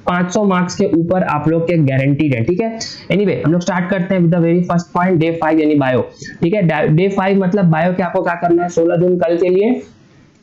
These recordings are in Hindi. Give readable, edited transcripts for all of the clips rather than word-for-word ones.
500 मार्क्स के ऊपर आप लोग के गारंटीड है, ठीक है। एनीवे हम लोग स्टार्ट करते हैं with the very first point, day 5 यानी बायो, ठीक है। डे 5 मतलब बायो के आपको क्या करना है 16 जून कल के लिए।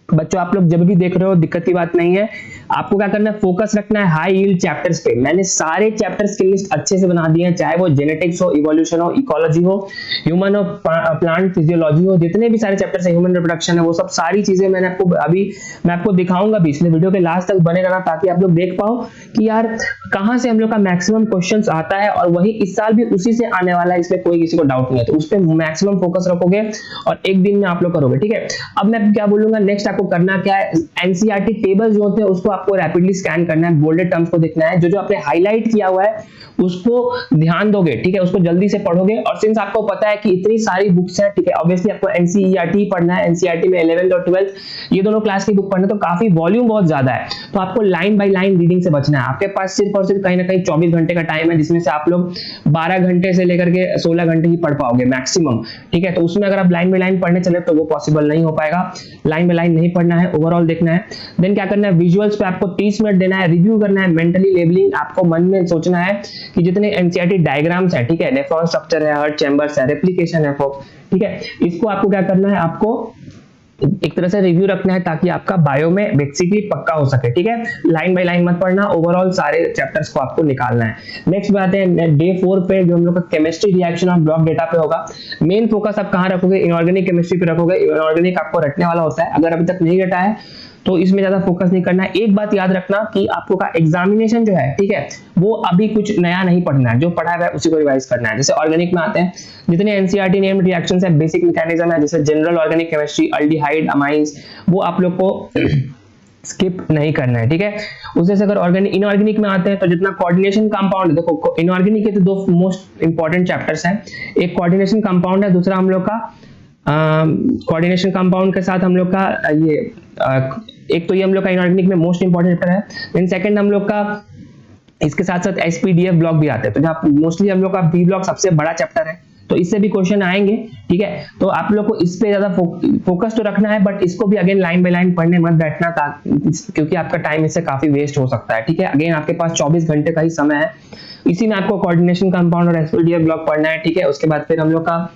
बच्चों आप लोग जब भी देख रहे हो दिक्कत की बात नहीं है, आपको क्या करना है फोकस रखना है हाई यील्ड चैप्टर्स पे। मैंने सारे चैप्टर्स की लिस्ट अच्छे से बना दी है, चाहे वो जेनेटिक्स हो, इवोल्यूशन हो, इकोलॉजी हो, ह्यूमन हो, प्लांट फिजियोलॉजी हो, जितने भी सारे चैप्टर्स है, ह्यूमन रिप्रोडक्शन है, वो सब सारी चीजें मैंने आपको अभी मैं आपको दिखाऊंगा भी, इसलिए वीडियो के लास्ट तक बने रहना ताकि आप लोग देख पाओ कि यार कहां से हम लोग का मैक्सिमम क्वेश्चंस आता है, और वही इस साल भी उसी से आने वाला है, इसमें कोई किसी को डाउट नहीं है। तो उस पर मैक्सिमम फोकस रखोगे और एक दिन में आप लोग करोगे, ठीक है। अब मैं क्या बोलूंगा, नेक्स्ट आपको करना क्या है, एनसीईआरटी टेबल जो होते हैं उसको आपको रैपिडली स्कैन करना है, बोल्डेड टर्म्स को देखना है, जो जो आपने हाईलाइट किया हुआ है उसको ध्यान दोगे, ठीक है, उसको जल्दी से पढ़ोगे। और सिंस आपको पता है कि इतनी सारी बुक्स हैं, ठीक है, ऑब्वियसली आपको एनसीईआरटी पढ़ना है, एनसीईआरटी में 11th और 12th ये दोनों क्लास की बुक पढ़ना, तो काफी वॉल्यूम बहुत ज्यादा है, तो आपको लाइन बाय लाइन रीडिंग से बचना है। आपके पास सिर्फ और सिर्फ कहीं ना कहीं 24 घंटे का टाइम है, जिसमें से आप लोग 12 घंटे से लेकर के 16 घंटे ही पढ़ पाओगे मैक्सिमम, ठीक है। तो उसमें अगर आप लाइन बाय लाइन पढ़ने चले तो वो पॉसिबल नहीं हो पाएगा, लाइन बाय लाइन नहीं पढ़ना है, ओवरऑल देखना है। देन क्या करना है, विजुअल्स पे आपको 30 मिनट देना है, रिव्यू करना है, मेंटली लेबलिंग, आपको मन में सोचना है कि जितने एनसीईआरटी डायग्राम्स है, ठीक है, नेफ्रॉन स्ट्रक्चर है, हार्ट चैम्बर्स है, रेप्लिकेशन है, ठीक है, इसको आपको क्या करना है, आपको एक तरह से रिव्यू रखना है ताकि आपका बायो में बेसिकली पक्का हो सके, ठीक है। लाइन बाय लाइन मत पढ़ना, ओवरऑल सारे चैप्टर्स को आपको निकालना है। नेक्स्ट बात है डे 4 पे जो हम लोग का केमिस्ट्री रिएक्शन और ब्लॉक डेटा पे होगा। मेन फोकस आप कहां रखोगे, इनऑर्गेनिक केमिस्ट्री पे रखोगे। इनऑर्गेनिक आपको रटने वाला होता है, अगर अभी तक नहीं रटा है तो इसमें ज्यादा फोकस नहीं करना है। एक बात याद रखना कि आपको का एग्जामिनेशन जो है, ठीक है, वो अभी कुछ नया नहीं पढ़ना है, जो पढ़ा है उसी को रिवाइज करना है। जैसे ऑर्गेनिक में आते हैं जितने एनसीईआरटी नेम्ड रिएक्शंस है, बेसिक मैकेनिज्म है, जैसे general organic chemistry, aldehyde, amines, वो आप लोग को स्किप नहीं करना है, ठीक है। उससे अगर ऑर्गेनिक इनऑर्गेनिक में आते हैं तो जितना कोऑर्डिनेशन कंपाउंड, देखो इनऑर्गेनिक के तो दो मोस्ट इंपॉर्टेंट चैप्टर्स हैं, एक कोऑर्डिनेशन कंपाउंड है, दूसरा हम लोग का कोऑर्डिनेशन कंपाउंड के साथ हम लोग का ये एक तो ये हम लोग का इनऑर्गेनिक में मोस्ट इंपॉर्टेंट चैप्टर है। देन सेकंड हम लोग का इसके साथ साथ एसपीडीएफ ब्लॉक भी आते हैं, तो जहाँ मोस्टली हम लोग का बी ब्लॉक सबसे बड़ा चैप्टर है, तो इससे भी क्वेश्चन आएंगे, ठीक है। तो आप लोग को इस पे ज्यादा फोकस तो रखना है, बट इसको भी अगेन लाइन बाय लाइन पढ़ने मत बैठना, क्योंकि आपका टाइम इससे काफी वेस्ट हो सकता है, ठीक है। अगेन आपके पास 24 घंटे का ही समय है, इसी में आपको कोऑर्डिनेशन कंपाउंड और एसपीडीएफ ब्लॉक पढ़ना है, ठीक है। उसके बाद फिर हम लोग का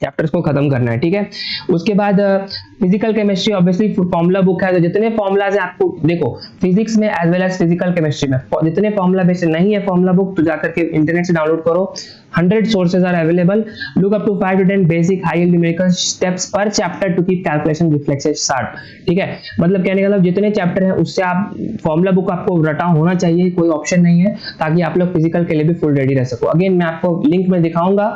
चैप्टर्स को खत्म करना है, ठीक है। उसके बाद physical chemistry, obviously formula book है, तो जितने फॉर्मूलाज है आपको देखो फिजिक्स में as well as physical chemistry में जितने फॉर्मूला बेस्ड नहीं है फॉर्मूला बुक, तो जाकर के इंटरनेट से डाउनलोड करो, 100 sources are available. Look up to 5 to 10 basic high yield numerical steps per chapter to keep calculation reflexes sharp. ठीक है, मतलब कहने का मतलब जितने चैप्टर हैं उससे आप फॉर्मूला बुक आपको रटा होना चाहिए, कोई ऑप्शन नहीं है, ताकि आप लोग फिजिकल के लिए भी फुल रेडी रह सको। अगेन मैं आपको लिंक में दिखाऊंगा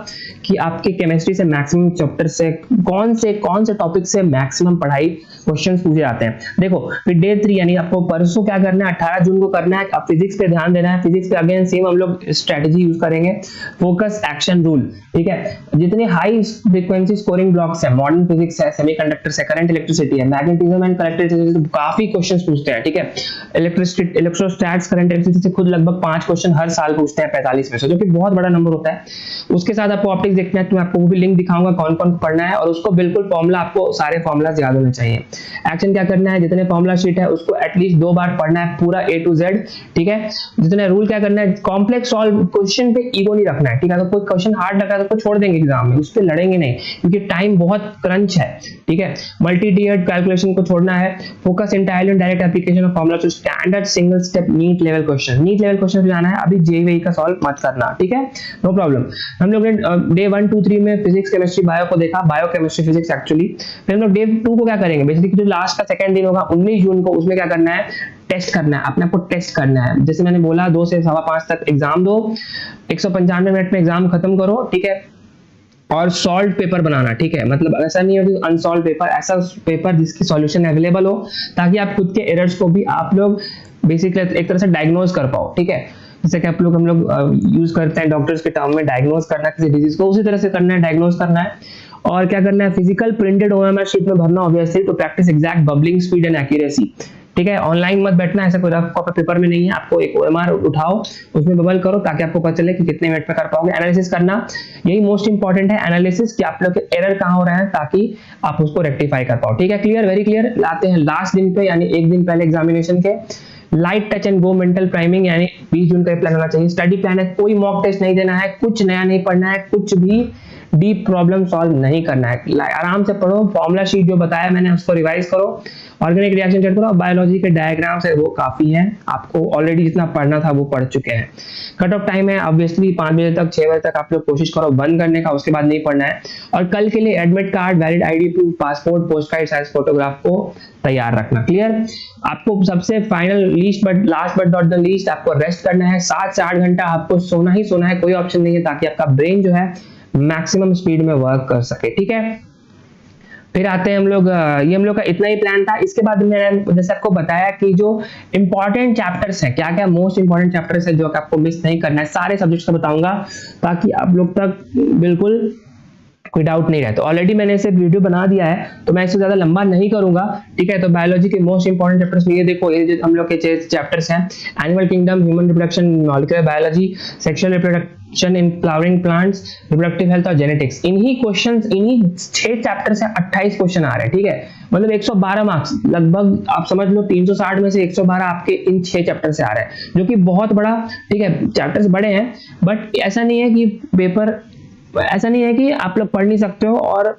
कि आपके केमिस्ट्री से मैक्सिमम चैप्टर से कौन से टॉपिक से मैक्सिमम पढ़ाई क्वेश्चंस पूछे जाते हैं। देखो फिर डे 3 यानी आपको परसों क्या करना है, 18 जून को करना है, अब फिजिक्स पे ध्यान देना है। फिजिक्स पे अगेन सेम हम लोग स्ट्रेटजी यूज करेंगे, फोकस एक्शन रूल, ठीक है। जितने हाई फ्रीक्वेंसी स्कोरिंग ब्लॉक्स है, मॉडर्न फिजिक्स है, सेमीकंडक्टर्स है, करंट इलेक्ट्रिसिटी है, मैग्नेटिज्म एंड करंट इलेक्ट्रिसिटी, काफी क्वेश्चंस पूछते हैं, ठीक है। इलेक्ट्रोस्टैट्स, करंट इलेक्ट्रिसिटी से खुद लगभग 5 क्वेश्चन हर साल पूछते हैं 45 में से, जो कि बहुत बड़ा नंबर होता है। उसके साथ आपको ऑप्टिक्स देखना है, तो मैं आपको वो भी लिंक दिखाऊंगा कौन कौन पढ़ना है, और उसको बिल्कुल फॉर्मूला आपको सारे फॉर्मूला याद होने चाहिए। एक्शन क्या करना है, जितने फॉर्मूला शीट है उसको एटलीस्ट 2 बार पढ़ना है पूरा A to Z, ठीक है। जितने रूल क्या करना है, कॉम्प्लेक्स सॉल्व क्वेश्चन पे ईगो नहीं रखना है, ठीक है। अगर कोई क्वेश्चन हार्ड लगा तो छोड़ देंगे एग्जाम में, उस पे लड़ेंगे नहीं, क्योंकि टाइम बहुत क्रंच है, ठीक है। मल्टी टीयर्ड कैलकुलेशन को छोड़ना है, focus entirely on direct application of formula to standard single step NEET level question. NEET level question पे जाना है, अभी जेईई का सॉल्व मत करना, ठीक है, नो प्रॉब्लम। हम लोग ने डे 1 2 3 में फिजिक्स केमिस्ट्री बायो को देखा, बायो केमिस्ट्री फिजिक्स एक्चुअली। फिर हम लोग डे 2 को क्या करेंगे, बेसिकली जो लास्ट का सेकंड दिन होगा 19 जून को, उसमें क्या करना है, टेस्ट करना है, अपने आप को टेस्ट करना है। जैसे मैंने बोला 2 से 5:15 तक एग्जाम दो, 195 मिनट में एग्जाम खत्म करो, ठीक है। और सॉल्व पेपर बनाना, ठीक है, मतलब ऐसा नहीं हो कि अनसॉल्व पेपर, ऐसा पेपर जिसकी सॉल्यूशन अवेलेबल हो, ताकि आप खुद के एरर्स को भी आप लोग बेसिकली एक तरह से डायग्नोज कर पाओ, ठीक है। जैसे कि हम लोग यूज करते हैं डॉक्टर्स के टर्म में डायग्नोज करना किसी डिजीज को, उसी तरह से करना है, डायग्नोज करना है। और क्या करना है, फिजिकल प्रिंटेड ओएमआर शीट में भरना obviously, to practice exact bubbling speed and accuracy, ठीक है। ऑनलाइन मत बैठना, ऐसा कोई रफ कॉपी पेपर में नहीं है, आपको एक ओएमआर उठाओ, उसमें बबल करो, ताकि आपको पता चले कि कितने मिनट में कर पाओगे। एनालिसिस करना, यही मोस्ट इंपॉर्टेंट है, एनालिसिस कि आप लोग के एरर कहां हो रहे हैं, ताकि आप उसको रेक्टिफाई कर पाओ, ठीक है। Clear, very clear. लाते हैं लास्ट दिन पे, यानी एक दिन पहले एग्जामिनेशन के। Light touch and go mental priming, यानी 20 जून का प्लान होना चाहिए। स्टडी प्लान है, कोई मॉक टेस्ट नहीं देना है, कुछ नया नहीं पढ़ना है, कुछ भी डीप प्रॉब्लम सॉल्व नहीं करना है, आराम से पढ़ो, फॉर्मूला शीट जो बताया मैंने उसको रिवाइज करो, ऑर्गेनिक रिएक्शन चेक करो, बायोलॉजी के डायग्राम्स है वो काफी है, आपको ऑलरेडी जितना पढ़ना था वो पढ़ चुके हैं। कट ऑफ टाइम है ऑब्वियसली 5 बजे तक 6 बजे तक आप लोग कोशिश करो बंद करने का, उसके बाद नहीं पढ़ना है। और कल के लिए admit card, valid ID proof, passport, post card size photograph को तैयार रखना। क्लियर? आपको सबसे final last but not the least आपको रेस्ट करना है, 7 से 8 घंटा आपको सोना ही सोना है, कोई ऑप्शन नहीं है, ताकि आपका ब्रेन जो है मैक्सिमम स्पीड में वर्क कर सके। ठीक है, फिर आते हैं हम लोग, ये हम लोग का इतना ही प्लान था। इसके बाद मैंने जैसे आपको बताया कि जो इंपॉर्टेंट चैप्टर्स हैं, क्या क्या मोस्ट इंपॉर्टेंट चैप्टर्स है जो आपको मिस नहीं करना है, सारे सब्जेक्ट्स का बताऊंगा ताकि आप लोग तक बिल्कुल कोई डाउट नहीं रहे। तो ऑलरेडी मैंने इसे वीडियो बना दिया है तो मैं इससे ज्यादा लंबा नहीं करूंगा। ठीक है, तो बायोलॉजी के मोस्ट इंपॉर्टेंट चैप्टर्स में ये देखो, ये जो हम लोग के चैप्टर्स हैं, animal kingdom, human reproduction, molecular biology, sexual reproduction in flowering plants, reproductive health और जेनेटिक्स। इन्हीं क्वेश्चंस, इन्हीं 6 चैप्टर से 28 क्वेश्चन आ रहे हैं। ठीक है, मतलब 112 मार्क्स, लगभग आप समझ लो 360 में से 112 आपके इन 6 चैप्टर से आ रहे हैं, जो कि बहुत बड़ा, ठीक है, चैप्टर्स बड़े हैं, बट ऐसा नहीं है कि पेपर, ऐसा नहीं है कि आप लोग पढ़ नहीं सकते हो और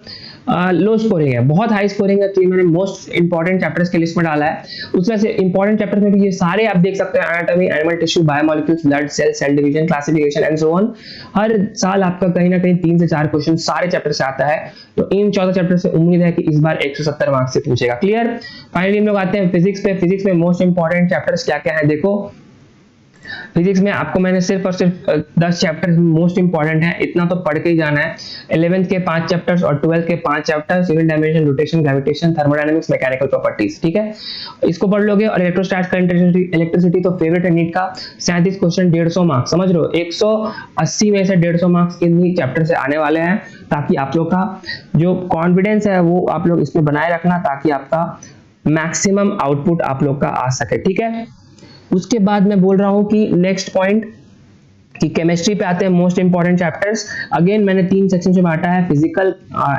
लो स्कोरिंग है, बहुत हाई स्कोरिंग है। तो ये मैंने मोस्ट इंपॉर्टेंट चैप्टर्स की लिस्ट में डाला है। उसमें से इंपॉर्टेंट चैप्टर्स में भी ये सारे आप देख सकते हैं, anatomy, animal tissue, biomolecules, blood, cell division, classification and so on. हर साल आपका कहीं ना कहीं 3 से 4 क्वेश्चन सारे चैप्टर से आता है। तो इन 14 चैप्टर से उम्मीद है कि इस बार 170 मार्क्स से पूछेगा। क्लियर? फाइनली हम लोग आते हैं फिजिक्स पे। फिजिक्स में मोस्ट इंपॉर्टेंट चैप्टर्स क्या क्या है देखो। फिजिक्स में आपको मैंने सिर्फ और सिर्फ 10 चैप्टर्स मोस्ट इंपॉर्टेंट है, इतना तो पढ़ के ही जाना है। 11th के 5 चैप्टर्स और 12th के 5 chapters, civil dimension, rotation, gravitation, thermodynamics, mechanical properties. ठीक है, इसको पढ़ लोगे। और इलेक्ट्रोस्टैटिक्स, करंट, इलेक्ट्रिसिटी तो फेवरेट है नीट का। 37 क्वेश्चन, 150 मार्क्स, समझ लो 180 में से 150 मार्क्स इन्हीं चैप्टर से आने वाले हैं, ताकि आप लोग का जो कॉन्फिडेंस है वो आप लोग इसमें बनाए रखना, ताकि आपका मैक्सिमम आउटपुट आप लोग का आ सके। ठीक है, उसके बाद मैं बोल रहा हूं कि नेक्स्ट पॉइंट कि केमिस्ट्री पे आते हैं मोस्ट इंपॉर्टेंट चैप्टर्स। अगेन मैंने 3 सेक्शन में बांटा है, फिजिकल,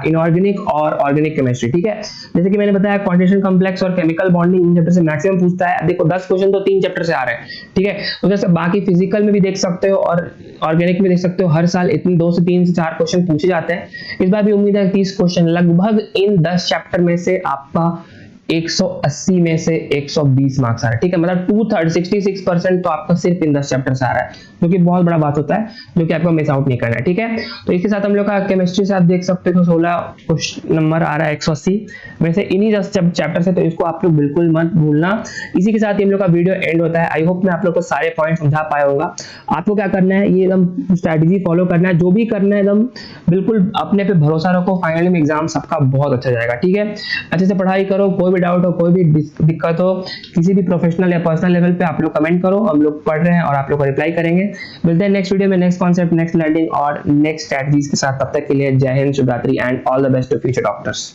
इनऑर्गेनिक और ऑर्गेनिक केमिस्ट्री। ठीक है, जैसे कि मैंने बताया क्वांटिटेशन कॉम्प्लेक्स और केमिकल बॉन्डिंग इन चैप्टर से मैक्सिमम पूछता है। देखो 10 क्वेश्चन तो 3 चैप्टर से आ रहे हैं। ठीक है, तो जैसे बाकी फिजिकल में भी देख सकते हो और ऑर्गेनिक में देख सकते हो, हर साल इतने 2 से 3 से 4 क्वेश्चन पूछे जाते हैं। इस बार भी उम्मीद है 30 क्वेश्चन, लगभग इन 10 चैप्टर में से आपका 180 में से 120 मार्क्स आ रहा है। ठीक है, मतलब 2/3 66% तो आपका सिर्फ इन 10 चैप्टर से आ रहा है, जो कि बहुत बड़ा बात होता है, जो कि आपको मिस आउट नहीं करना है। ठीक है, तो इसके साथ हम लोग का केमिस्ट्री से आप देख सकते हो 16 नंबर आ रहा है 180 में से इन्हीं 10 चैप्टर से, तो इसको आप लोग बिल्कुल मत भूलना। इसी के साथ हम लोग का वीडियो एंड होता है। आई होप मैं आप लोग को सारे पॉइंट समझा पाया होगा। आपको क्या करना है, ये एकदम स्ट्रैटेजी फॉलो करना है, जो भी करना है एकदम बिल्कुल अपने पे भरोसा रखो, फाइनली में एग्जाम सबका बहुत अच्छा जाएगा। ठीक है, अच्छे से पढ़ाई करो, कोई डाउट हो, कोई भी दिक्कत हो, किसी भी प्रोफेशनल या पर्सनल लेवल पे आप लोग कमेंट करो, हम लोग पढ़ रहे हैं और आप लोग को रिप्लाई करेंगे। मिलते हैं नेक्स्ट वीडियो में, नेक्स्ट कॉन्सेप्ट, नेक्स्ट लर्निंग और नेक्स्ट स्ट्रेटजीज के साथ। तब तक के लिए जय हिंद, शुभ रात्रि and all the best to future doctors.